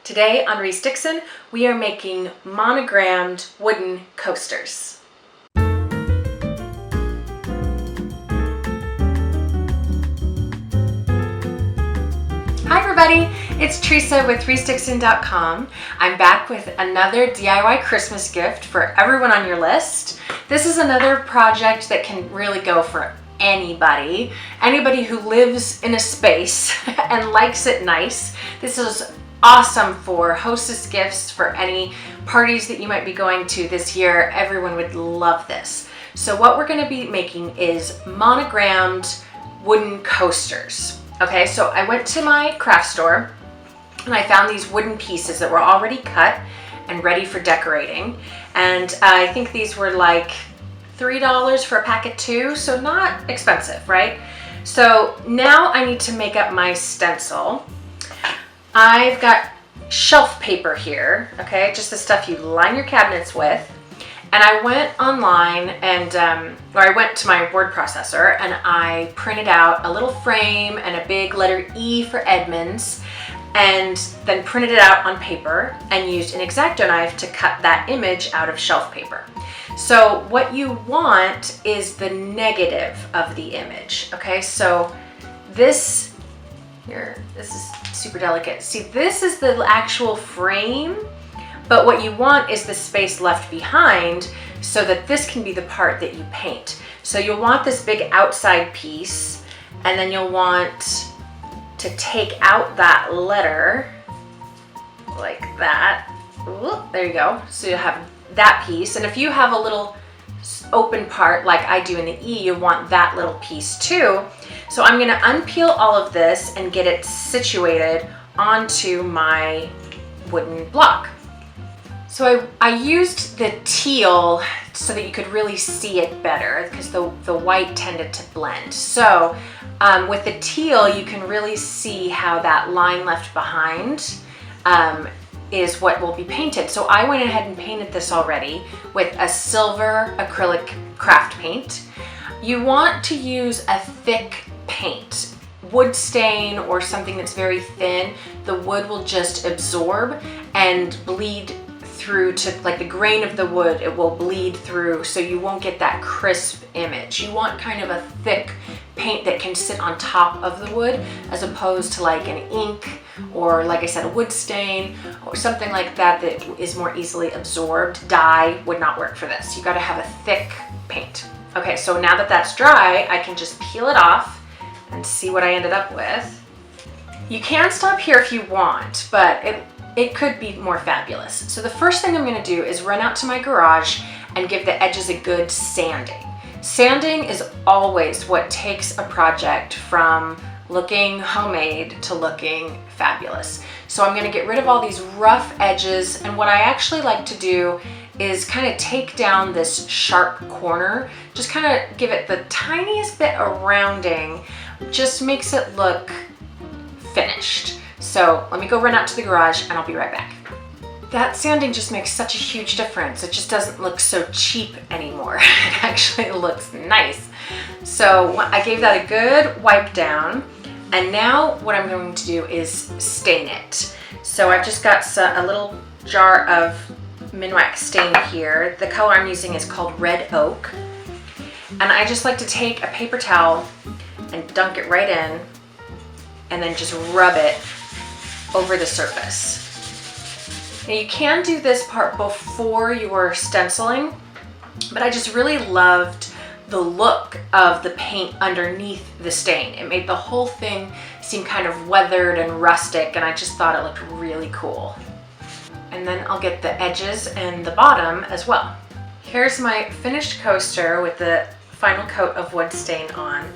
Today on Stenciling, we are making monogrammed wooden coasters. Hi everybody, it's Teresa with Stenciling.com. I'm back with another DIY Christmas gift for everyone on your list. This is another project that can really go for anybody who lives in a space and likes it nice. This is awesome for hostess gifts for any parties that you might be going to this year. Everyone would love this. So what we're going to be making is monogrammed wooden coasters. Okay, so I went to my craft store and I found these wooden pieces that were already cut and ready for decorating. And I think these were like $3 for a pack of 2, so not expensive, right? So now I need to make up my stencil. I've got shelf paper here, okay, just the stuff you line your cabinets with. And I went online and, I went to my word processor and I printed out a little frame and a big letter E for Edmonds, and then printed it out on paper and used an X-Acto knife to cut that image out of shelf paper. So what you want is the negative of the image, okay? So this is super delicate. See, this is the actual frame, but what you want is the space left behind so that this can be the part that you paint. So you'll want this big outside piece, and then you'll want to take out that letter like that. Ooh, there you go. So you'll have that piece, and if you have a little open part like I do in the E, you want that little piece too. So I'm going to unpeel all of this and get it situated onto my wooden block. So I used the teal so that you could really see it better, because the white tended to blend. So with the teal, you can really see how that line left behind is what will be painted. So I went ahead and painted this already with a silver acrylic craft paint. You want to use a thick paint, wood stain or something that's very thin. The wood will just absorb and bleed through to, like, the grain of the wood, it will bleed through, so you won't get that crisp image. You want kind of a thick paint that can sit on top of the wood, as opposed to like an ink or, like I said, a wood stain or something like that that is more easily absorbed. Dye would not work for this. You got to have a thick paint. Okay, so now that that's dry, I can just peel it off and see what I ended up with. You can stop here if you want, but it could be more fabulous. So the first thing I'm going to do is run out to my garage and give the edges a good sanding. Sanding is always what takes a project from looking homemade to looking fabulous. So I'm going to get rid of all these rough edges, and what I actually like to do is kind of take down this sharp corner, just kind of give it the tiniest bit of rounding, just makes it look finished. So let me go run out to the garage and I'll be right back. That sanding just makes such a huge difference. It just doesn't look so cheap anymore. It actually looks nice. So I gave that a good wipe down, and now what I'm going to do is stain it. So I've just got a little jar of Minwax stain here. The color I'm using is called Red Oak. And I just like to take a paper towel and dunk it right in, and then just rub it over the surface. Now you can do this part before you're stenciling, but I just really loved the look of the paint underneath the stain. It made the whole thing seem kind of weathered and rustic, and I just thought it looked really cool. And then I'll get the edges and the bottom as well. Here's my finished coaster with the final coat of wood stain on,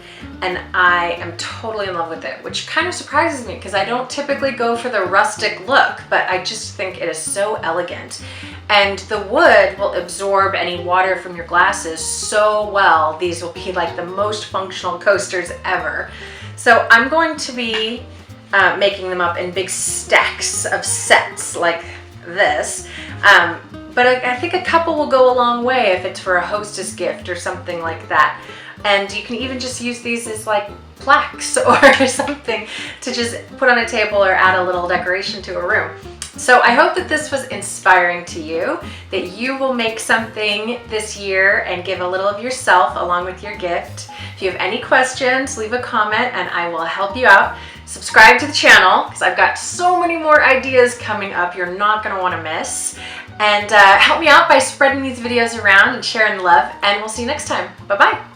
and I am totally in love with it, which kind of surprises me because I don't typically go for the rustic look, but I just think it is so elegant. And the wood will absorb any water from your glasses so well. These will be like the most functional coasters ever. So I'm going to be making them up in big stacks of sets like this. But I think a couple will go a long way if it's for a hostess gift or something like that. And you can even just use these as like plaques or something to just put on a table or add a little decoration to a room. So I hope that this was inspiring to you, that you will make something this year and give a little of yourself along with your gift. If you have any questions, leave a comment and I will help you out. Subscribe to the channel because I've got so many more ideas coming up you're not going to want to miss. And help me out by spreading these videos around and sharing the love, and we'll see you next time. Bye-bye.